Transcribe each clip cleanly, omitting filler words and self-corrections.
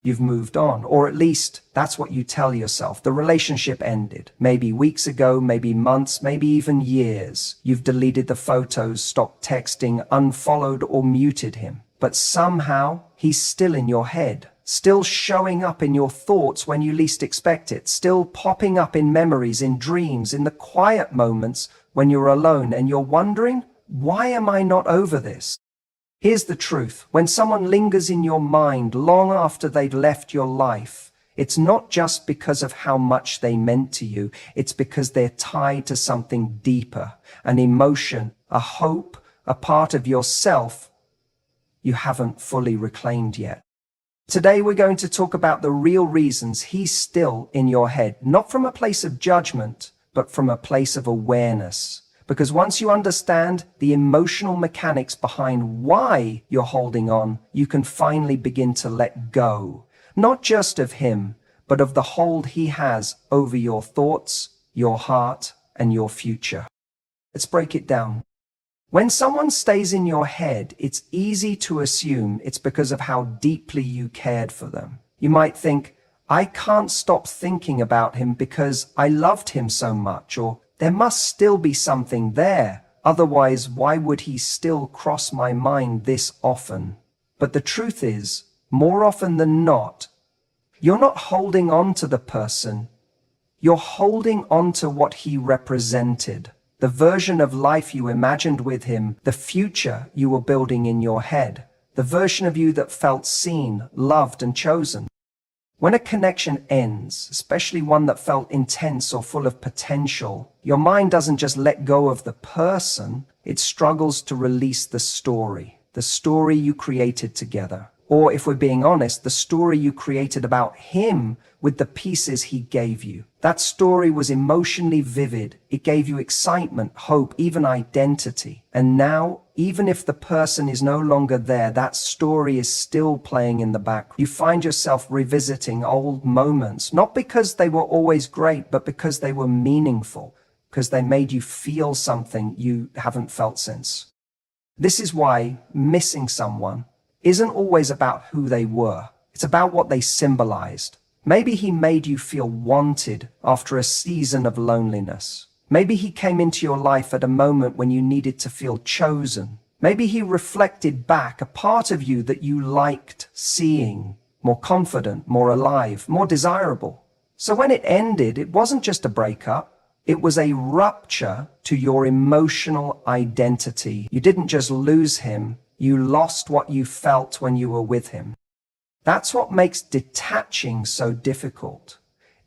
You've moved on, or at least that's what you tell yourself. The relationship ended. Maybe weeks ago, maybe months, maybe even years. You've deleted the photos, stopped texting, unfollowed or muted him. But somehow, he's still in your head, still showing up in your thoughts when you least expect it, still popping up in memories, in dreams, in the quiet moments when you're alone and you're wondering, why am I not over this? Here's the truth. When someone lingers in your mind long after they've left your life, it's not just because of how much they meant to you. It's because they're tied to something deeper, an emotion, a hope, a part of yourself you haven't fully reclaimed yet. Today we're going to talk about the real reasons he's still in your head, not from a place of judgment, but from a place of awareness. Because once you understand the emotional mechanics behind why you're holding on, you can finally begin to let go, not just of him, but of the hold he has over your thoughts, your heart, and your future. Let's break it down. When someone stays in your head, it's easy to assume it's because of how deeply you cared for them. You might think, I can't stop thinking about him because I loved him so much, or there must still be something there. Otherwise, why would he still cross my mind this often? But the truth is, more often than not, you're not holding on to the person. You're holding on to what he represented, the version of life you imagined with him, the future you were building in your head, the version of you that felt seen, loved, and chosen. When a connection ends, especially one that felt intense or full of potential, your mind doesn't just let go of the person, it struggles to release the story you created together. Or if we're being honest, the story you created about him with the pieces he gave you. That story was emotionally vivid. It gave you excitement, hope, even identity. And now, even if the person is no longer there, that story is still playing in the background. You find yourself revisiting old moments, not because they were always great, but because they were meaningful, because they made you feel something you haven't felt since. This is why missing someone isn't always about who they were. It's about what they symbolized. Maybe he made you feel wanted after a season of loneliness. Maybe he came into your life at a moment when you needed to feel chosen. Maybe he reflected back a part of you that you liked seeing, more confident, more alive, more desirable. So when it ended, it wasn't just a breakup. It was a rupture to your emotional identity. You didn't just lose him. You lost what you felt when you were with him. That's what makes detaching so difficult.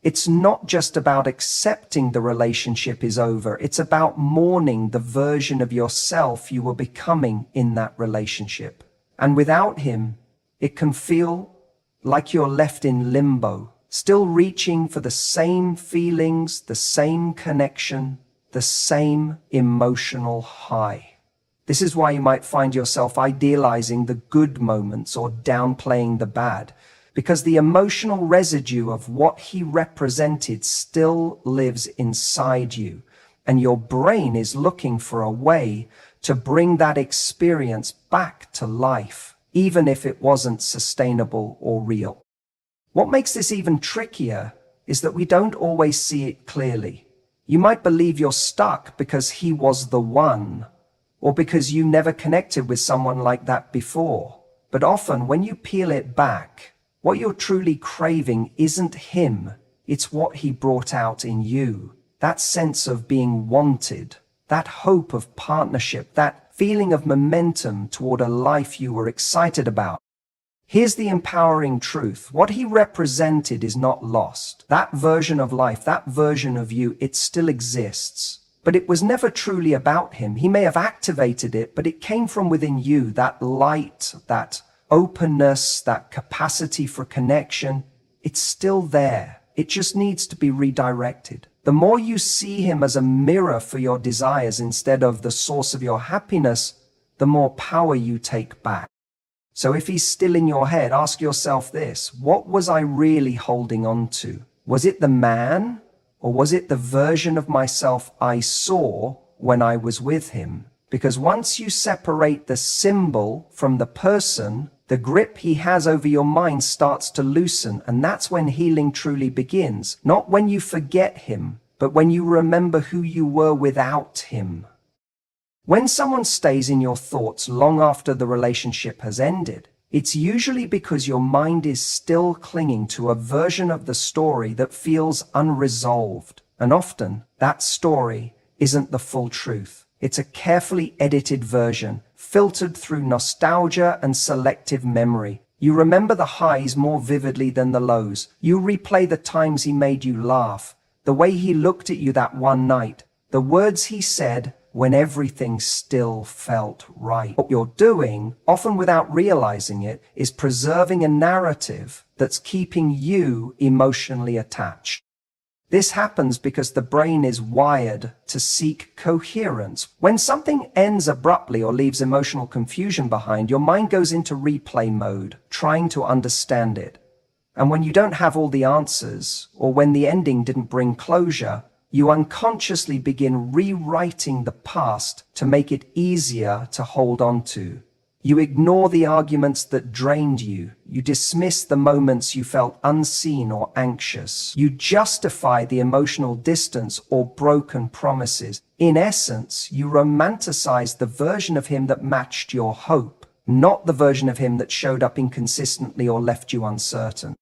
It's not just about accepting the relationship is over. It's about mourning the version of yourself you were becoming in that relationship. And without him, it can feel like you're left in limbo, still reaching for the same feelings, the same connection, the same emotional high. This is why you might find yourself idealizing the good moments or downplaying the bad, because the emotional residue of what he represented still lives inside you, and your brain is looking for a way to bring that experience back to life, even if it wasn't sustainable or real. What makes this even trickier is that we don't always see it clearly. You might believe you're stuck because he was the one, or because you never connected with someone like that before. But often, when you peel it back, what you're truly craving isn't him, it's what he brought out in you. That sense of being wanted, that hope of partnership, that feeling of momentum toward a life you were excited about. Here's the empowering truth. What he represented is not lost. That version of life, that version of you, it still exists. But it was never truly about him. He may have activated it, but it came from within you, that light, that openness, that capacity for connection. It's still there. It just needs to be redirected. The more you see him as a mirror for your desires instead of the source of your happiness, the more power you take back. So if he's still in your head, ask yourself this: what was I really holding on to? Was it the man? Or was it the version of myself I saw when I was with him? Because once you separate the symbol from the person, The grip he has over your mind starts to loosen, and that's when healing truly begins. Not when you forget him, but when you remember who you were without him. When someone stays in your thoughts long after the relationship has ended, it's usually because your mind is still clinging to a version of the story that feels unresolved. And often, that story isn't the full truth. It's a carefully edited version, filtered through nostalgia and selective memory. You remember the highs more vividly than the lows. You replay the times he made you laugh, the way he looked at you that one night, the words he said when everything still felt right. What you're doing, often without realizing it, is preserving a narrative that's keeping you emotionally attached. This happens because the brain is wired to seek coherence. When something ends abruptly or leaves emotional confusion behind, your mind goes into replay mode, trying to understand it. And when you don't have all the answers, or when the ending didn't bring closure, you unconsciously begin rewriting the past to make it easier to hold on to. You ignore the arguments that drained you. You dismiss the moments you felt unseen or anxious. You justify the emotional distance or broken promises. In essence, you romanticize the version of him that matched your hope, not the version of him that showed up inconsistently or left you uncertain.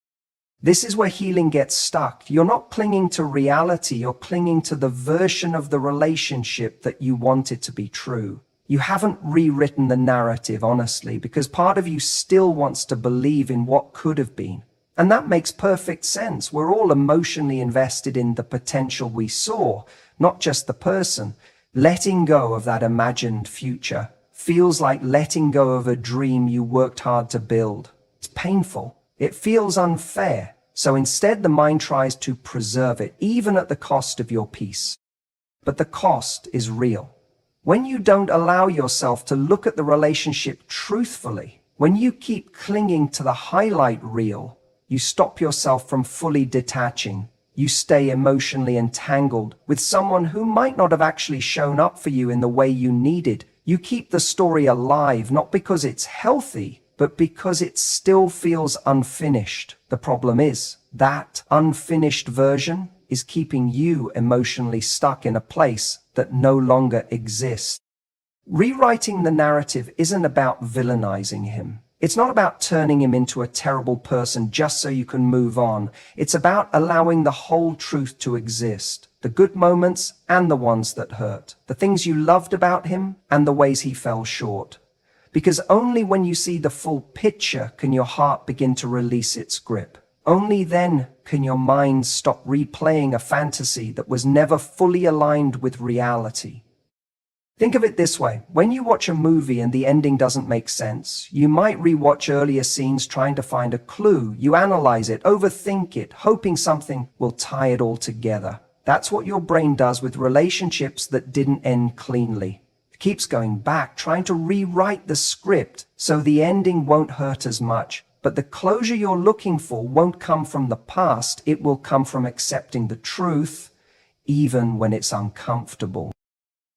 This is where healing gets stuck. You're not clinging to reality, you're clinging to the version of the relationship that you wanted to be true. You haven't rewritten the narrative honestly, because part of you still wants to believe in what could have been. And that makes perfect sense. We're all emotionally invested in the potential we saw, not just the person. Letting go of that imagined future feels like letting go of a dream you worked hard to build. It's painful. It feels unfair, so instead the mind tries to preserve it, even at the cost of your peace. But the cost is real. When you don't allow yourself to look at the relationship truthfully, when you keep clinging to the highlight reel, you stop yourself from fully detaching. You stay emotionally entangled with someone who might not have actually shown up for you in the way you needed. You keep the story alive, not because it's healthy, but because it still feels unfinished. The problem is, that unfinished version is keeping you emotionally stuck in a place that no longer exists. Rewriting the narrative isn't about villainizing him. It's not about turning him into a terrible person just so you can move on. It's about allowing the whole truth to exist. The good moments and the ones that hurt. The things you loved about him and the ways he fell short. Because only when you see the full picture can your heart begin to release its grip. Only then can your mind stop replaying a fantasy that was never fully aligned with reality. Think of it this way. When you watch a movie and the ending doesn't make sense, you might rewatch earlier scenes trying to find a clue. You analyze it, overthink it, hoping something will tie it all together. That's what your brain does with relationships that didn't end cleanly. Keeps going back, trying to rewrite the script so the ending won't hurt as much. But the closure you're looking for won't come from the past, it will come from accepting the truth, even when it's uncomfortable.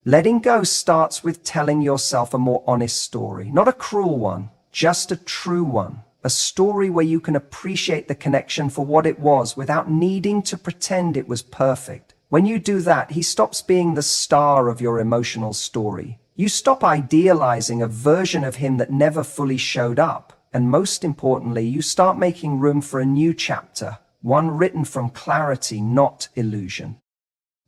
Letting go starts with telling yourself a more honest story, not a cruel one, just a true one. A story where you can appreciate the connection for what it was without needing to pretend it was perfect. When you do that, he stops being the star of your emotional story. You stop idealizing a version of him that never fully showed up. And most importantly, you start making room for a new chapter, one written from clarity, not illusion.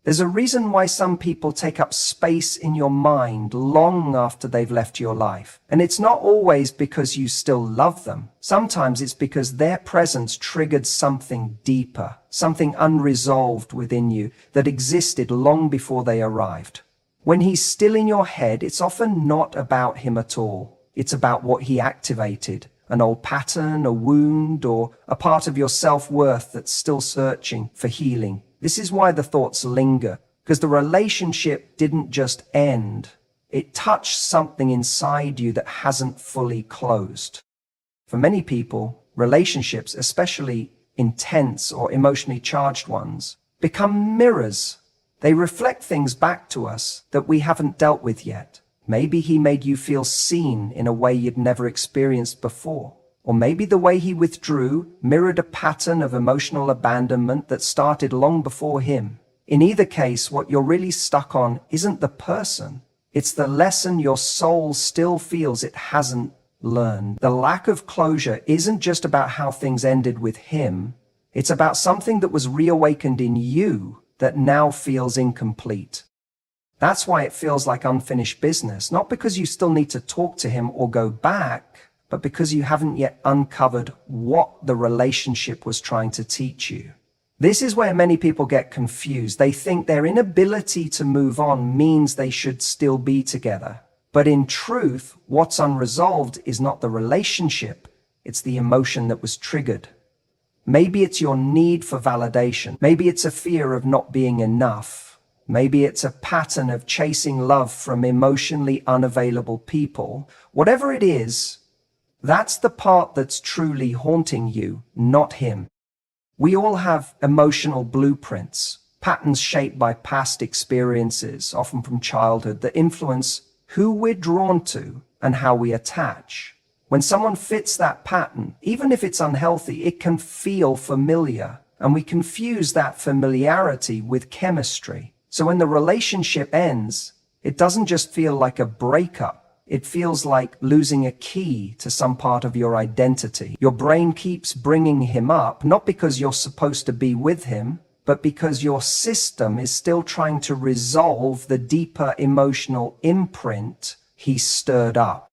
There's a reason why some people take up space in your mind long after they've left your life. And it's not always because you still love them. Sometimes it's because their presence triggered something deeper, something unresolved within you that existed long before they arrived. When he's still in your head, it's often not about him at all. It's about what he activated. An old pattern, a wound, or a part of your self-worth that's still searching for healing. This is why the thoughts linger, because the relationship didn't just end. It touched something inside you that hasn't fully closed. For many people, relationships, especially intense or emotionally charged ones, become mirrors. They reflect things back to us that we haven't dealt with yet. Maybe he made you feel seen in a way you'd never experienced before. Or maybe the way he withdrew mirrored a pattern of emotional abandonment that started long before him. In either case, what you're really stuck on isn't the person. It's the lesson your soul still feels it hasn't learned. The lack of closure isn't just about how things ended with him. It's about something that was reawakened in you that now feels incomplete. That's why it feels like unfinished business, not because you still need to talk to him or go back, but because you haven't yet uncovered what the relationship was trying to teach you. This is where many people get confused. They think their inability to move on means they should still be together. But in truth, what's unresolved is not the relationship, it's the emotion that was triggered. Maybe it's your need for validation. Maybe it's a fear of not being enough. Maybe it's a pattern of chasing love from emotionally unavailable people. Whatever it is, that's the part that's truly haunting you, not him. We all have emotional blueprints, patterns shaped by past experiences, often from childhood, that influence who we're drawn to and how we attach. When someone fits that pattern, even if it's unhealthy, it can feel familiar, and we confuse that familiarity with chemistry. So when the relationship ends, it doesn't just feel like a breakup. It feels like losing a key to some part of your identity. Your brain keeps bringing him up, not because you're supposed to be with him, but because your system is still trying to resolve the deeper emotional imprint he stirred up.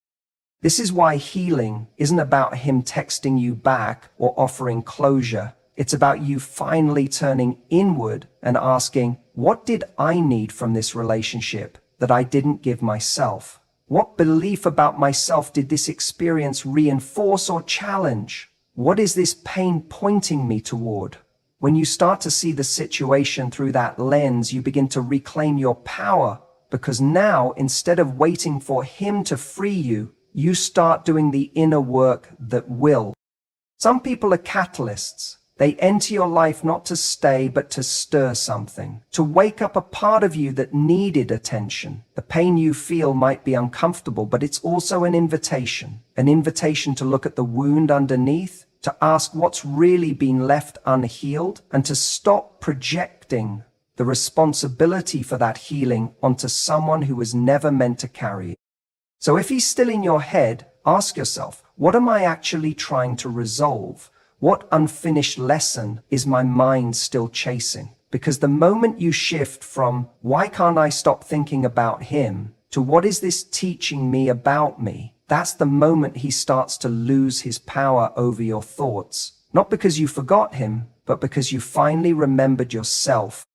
This is why healing isn't about him texting you back or offering closure. It's about you finally turning inward and asking, what did I need from this relationship that I didn't give myself? What belief about myself did this experience reinforce or challenge? What is this pain pointing me toward? When you start to see the situation through that lens, you begin to reclaim your power, because now, instead of waiting for him to free you, you start doing the inner work that will. Some people are catalysts. They enter your life not to stay, but to stir something, to wake up a part of you that needed attention. The pain you feel might be uncomfortable, but it's also an invitation to look at the wound underneath, to ask what's really been left unhealed, and to stop projecting the responsibility for that healing onto someone who was never meant to carry it. So if he's still in your head, ask yourself, what am I actually trying to resolve? What unfinished lesson is my mind still chasing? Because the moment you shift from, why can't I stop thinking about him, to what is this teaching me about me, that's the moment he starts to lose his power over your thoughts. Not because you forgot him, but because you finally remembered yourself.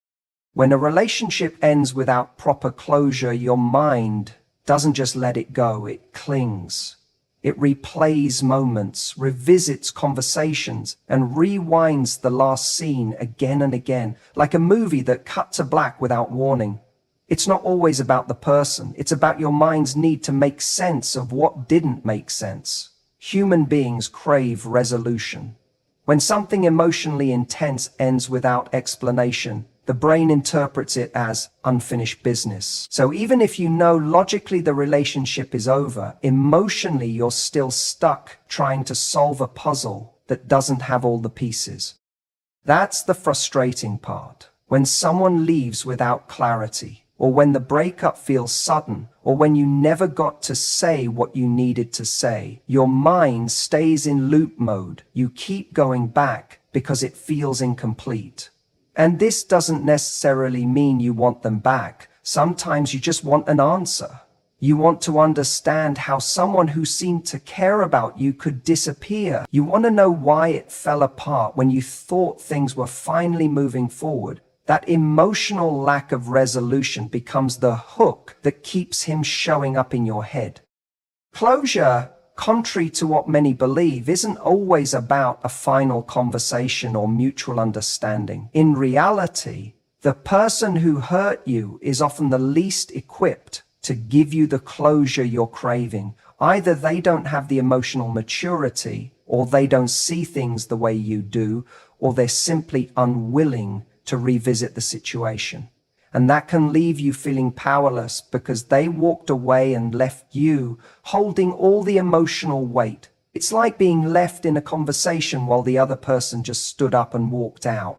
When a relationship ends without proper closure, your mind doesn't just let it go, it clings. It replays moments, revisits conversations, and rewinds the last scene again and again, like a movie that cut to black without warning. It's not always about the person, it's about your mind's need to make sense of what didn't make sense. Human beings crave resolution. When something emotionally intense ends without explanation, the brain interprets it as unfinished business. So even if you know logically the relationship is over, emotionally you're still stuck trying to solve a puzzle that doesn't have all the pieces. That's the frustrating part. When someone leaves without clarity, or when the breakup feels sudden, or when you never got to say what you needed to say, your mind stays in loop mode. You keep going back because it feels incomplete. And this doesn't necessarily mean you want them back. Sometimes you just want an answer. You want to understand how someone who seemed to care about you could disappear. You want to know why it fell apart when you thought things were finally moving forward. That emotional lack of resolution becomes the hook that keeps him showing up in your head. Closure, contrary to what many believe, isn't always about a final conversation or mutual understanding. In reality, the person who hurt you is often the least equipped to give you the closure you're craving. Either they don't have the emotional maturity, or they don't see things the way you do, or they're simply unwilling to revisit the situation. And that can leave you feeling powerless because they walked away and left you holding all the emotional weight. It's like being left in a conversation while the other person just stood up and walked out.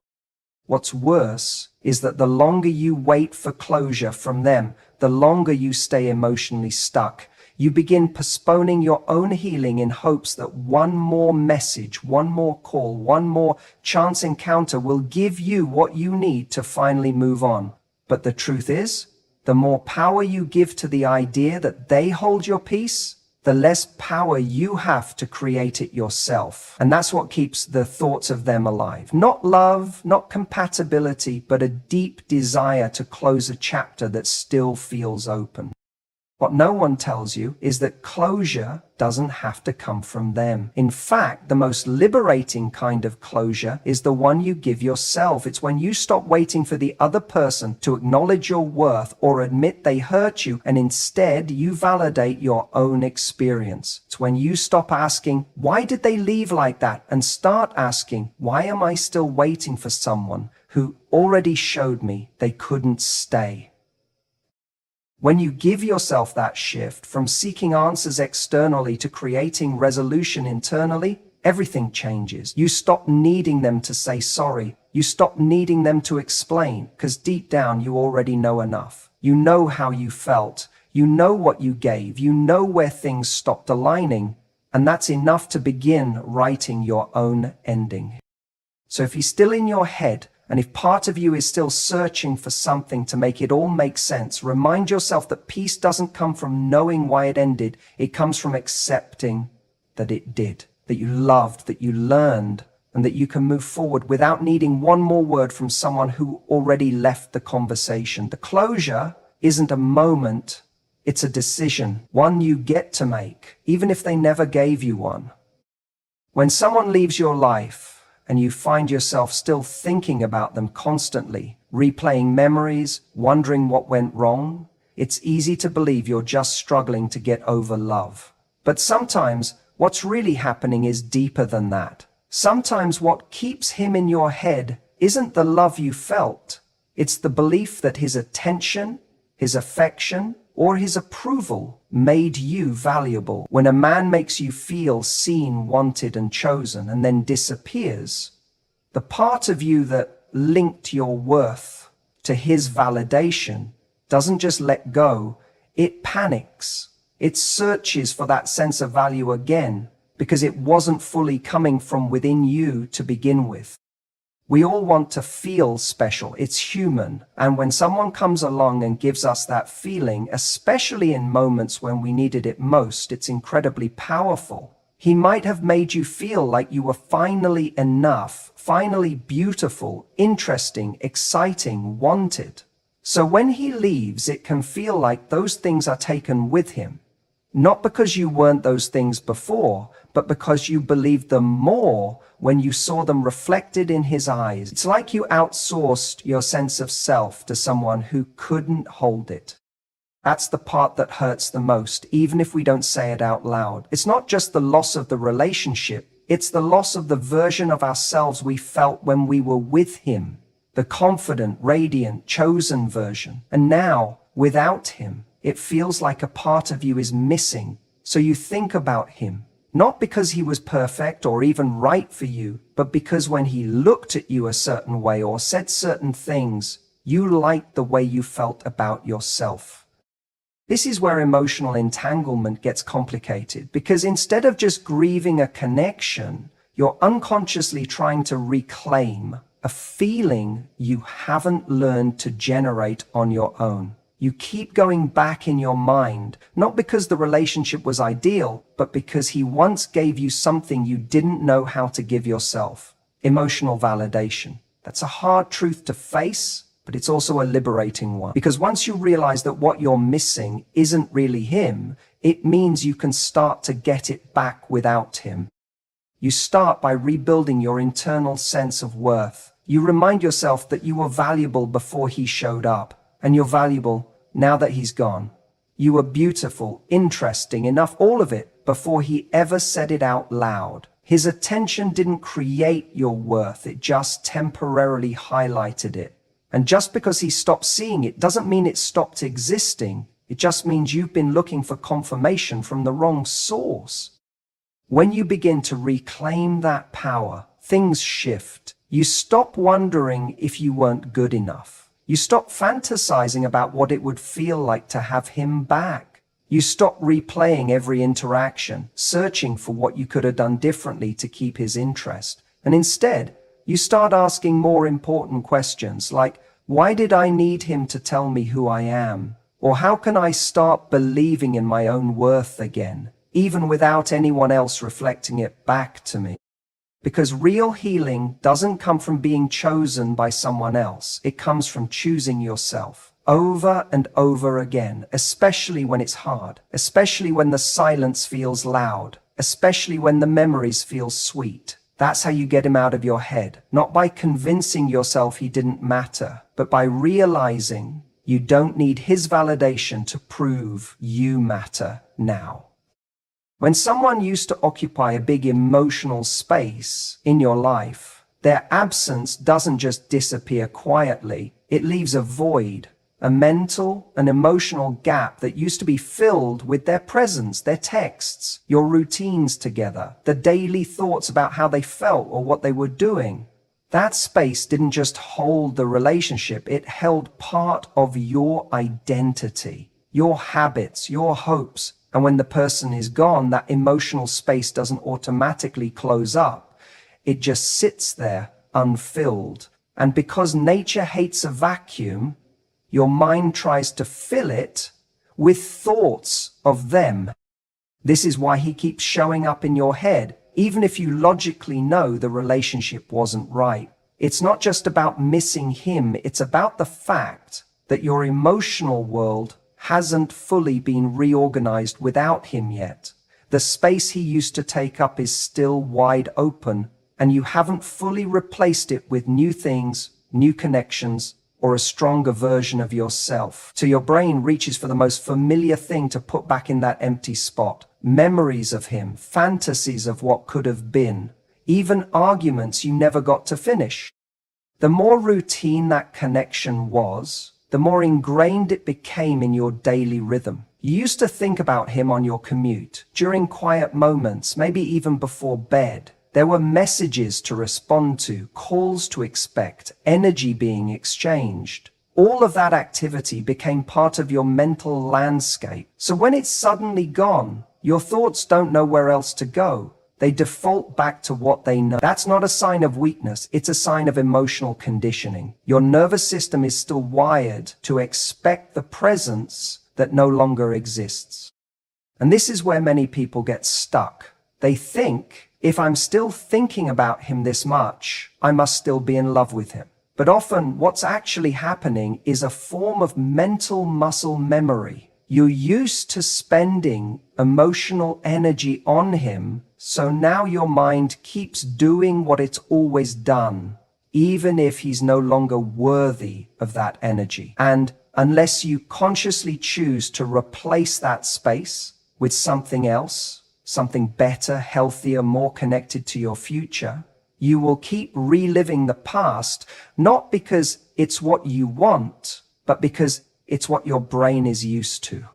What's worse is that the longer you wait for closure from them, the longer you stay emotionally stuck. You begin postponing your own healing in hopes that one more message, one more call, one more chance encounter will give you what you need to finally move on. But the truth is, the more power you give to the idea that they hold your peace, the less power you have to create it yourself. And that's what keeps the thoughts of them alive. Not love, not compatibility, but a deep desire to close a chapter that still feels open. What no one tells you is that closure doesn't have to come from them. In fact, the most liberating kind of closure is the one you give yourself. It's when you stop waiting for the other person to acknowledge your worth or admit they hurt you, and instead you validate your own experience. It's when you stop asking, why did they leave like that? And start asking, why am I still waiting for someone who already showed me they couldn't stay? When you give yourself that shift from seeking answers externally to creating resolution internally, everything changes. You stop needing them to say sorry. You stop needing them to explain, because deep down you already know enough. You know how you felt. You know what you gave. You know where things stopped aligning. And that's enough to begin writing your own ending. So if he's still in your head, and if part of you is still searching for something to make it all make sense, remind yourself that peace doesn't come from knowing why it ended. It comes from accepting that it did, that you loved, that you learned, and that you can move forward without needing one more word from someone who already left the conversation. The closure isn't a moment, it's a decision, one you get to make, even if they never gave you one. When someone leaves your life, and you find yourself still thinking about them constantly, replaying memories, wondering what went wrong, it's easy to believe you're just struggling to get over love. But sometimes what's really happening is deeper than that. Sometimes what keeps him in your head isn't the love you felt. It's the belief that his attention, his affection, or his approval made you valuable. When a man makes you feel seen, wanted, and chosen, and then disappears, the part of you that linked your worth to his validation doesn't just let go, it panics. It searches for that sense of value again, because it wasn't fully coming from within you to begin with. We all want to feel special. It's human. And when someone comes along and gives us that feeling, especially in moments when we needed it most, it's incredibly powerful. He might have made you feel like you were finally enough, finally beautiful, interesting, exciting, wanted. So when he leaves, it can feel like those things are taken with him. Not because you weren't those things before, but because you believed them more when you saw them reflected in his eyes. It's like you outsourced your sense of self to someone who couldn't hold it. That's the part that hurts the most, even if we don't say it out loud. It's not just the loss of the relationship, it's the loss of the version of ourselves we felt when we were with him. The confident, radiant, chosen version. And now, without him, it feels like a part of you is missing. So you think about him, not because he was perfect or even right for you, but because when he looked at you a certain way or said certain things, you liked the way you felt about yourself. This is where emotional entanglement gets complicated, because instead of just grieving a connection, you're unconsciously trying to reclaim a feeling you haven't learned to generate on your own. You keep going back in your mind, not because the relationship was ideal, but because he once gave you something you didn't know how to give yourself. Emotional validation. That's a hard truth to face, but it's also a liberating one. Because once you realize that what you're missing isn't really him, it means you can start to get it back without him. You start by rebuilding your internal sense of worth. You remind yourself that you were valuable before he showed up. And you're valuable now that he's gone. You were beautiful, interesting enough, all of it, before he ever said it out loud. His attention didn't create your worth, it just temporarily highlighted it. And just because he stopped seeing it doesn't mean it stopped existing. It just means you've been looking for confirmation from the wrong source. When you begin to reclaim that power, things shift. You stop wondering if you weren't good enough. You stop fantasizing about what it would feel like to have him back. You stop replaying every interaction, searching for what you could have done differently to keep his interest. And instead, you start asking more important questions like, why did I need him to tell me who I am? Or how can I start believing in my own worth again, even without anyone else reflecting it back to me? Because real healing doesn't come from being chosen by someone else. It comes from choosing yourself over and over again, especially when it's hard, especially when the silence feels loud, especially when the memories feel sweet. That's how you get him out of your head, not by convincing yourself he didn't matter, but by realizing you don't need his validation to prove you matter now. When someone used to occupy a big emotional space in your life, their absence doesn't just disappear quietly, it leaves a void, a mental and emotional gap that used to be filled with their presence, their texts, your routines together, the daily thoughts about how they felt or what they were doing. That space didn't just hold the relationship, it held part of your identity, your habits, your hopes. And when the person is gone, that emotional space doesn't automatically close up. It just sits there unfilled. And because nature hates a vacuum, your mind tries to fill it with thoughts of them. This is why he keeps showing up in your head, even if you logically know the relationship wasn't right. It's not just about missing him, it's about the fact that your emotional world hasn't fully been reorganized without him yet. The space he used to take up is still wide open, and you haven't fully replaced it with new things, new connections, or a stronger version of yourself. So your brain reaches for the most familiar thing to put back in that empty spot. Memories of him, fantasies of what could have been, even arguments you never got to finish. The more routine that connection was, the more ingrained it became in your daily rhythm. You used to think about him on your commute, during quiet moments, maybe even before bed. There were messages to respond to, calls to expect, energy being exchanged. All of that activity became part of your mental landscape. So when it's suddenly gone, your thoughts don't know where else to go. They default back to what they know. That's not a sign of weakness, it's a sign of emotional conditioning. Your nervous system is still wired to expect the presence that no longer exists. And this is where many people get stuck. They think, if I'm still thinking about him this much, I must still be in love with him. But often what's actually happening is a form of mental muscle memory. You're used to spending emotional energy on him, so now your mind keeps doing what it's always done, even if he's no longer worthy of that energy. And unless you consciously choose to replace that space with something else, something better, healthier, more connected to your future, you will keep reliving the past, not because it's what you want, but because it's what your brain is used to.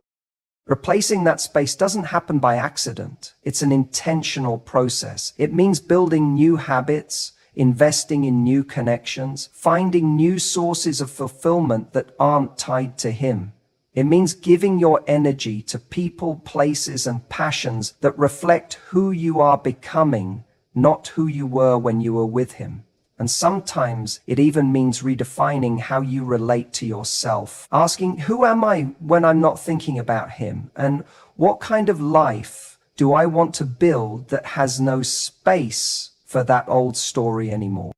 Replacing that space doesn't happen by accident. It's an intentional process. It means building new habits, investing in new connections, finding new sources of fulfillment that aren't tied to him. It means giving your energy to people, places, and passions that reflect who you are becoming, not who you were when you were with him. And sometimes it even means redefining how you relate to yourself, asking, who am I when I'm not thinking about him? And what kind of life do I want to build that has no space for that old story anymore?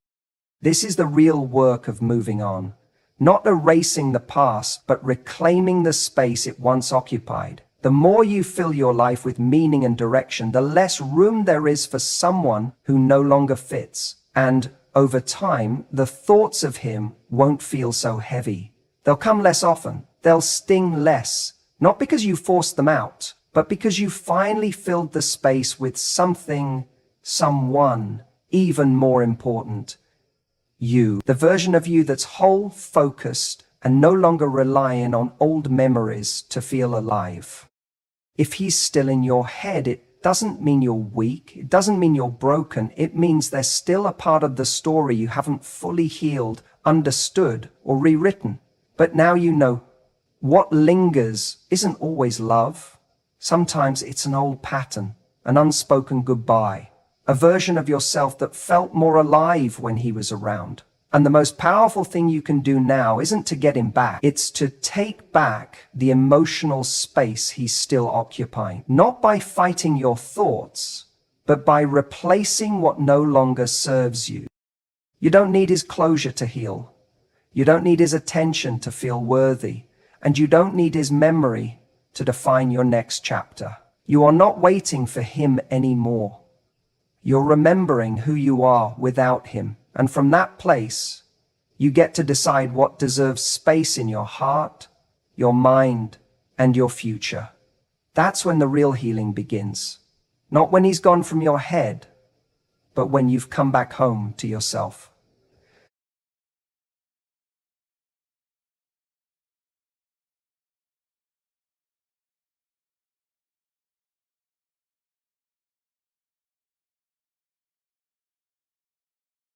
This is the real work of moving on. Not erasing the past, but reclaiming the space it once occupied. The more you fill your life with meaning and direction, the less room there is for someone who no longer fits. And over time, the thoughts of him won't feel so heavy. They'll come less often. They'll sting less. Not because you forced them out, but because you finally filled the space with something, someone, even more important. You. The version of you that's whole, focused, and no longer relying on old memories to feel alive. If he's still in your head, it doesn't mean you're weak. It doesn't mean you're broken. It means there's still a part of the story you haven't fully healed, understood, or rewritten. But now you know. What lingers isn't always love. Sometimes it's an old pattern, an unspoken goodbye, a version of yourself that felt more alive when he was around. And the most powerful thing you can do now isn't to get him back. It's to take back the emotional space he's still occupying. Not by fighting your thoughts, but by replacing what no longer serves you. You don't need his closure to heal. You don't need his attention to feel worthy. And you don't need his memory to define your next chapter. You are not waiting for him anymore. You're remembering who you are without him. And from that place, you get to decide what deserves space in your heart, your mind, and your future. That's when the real healing begins. Not when he's gone from your head, but when you've come back home to yourself.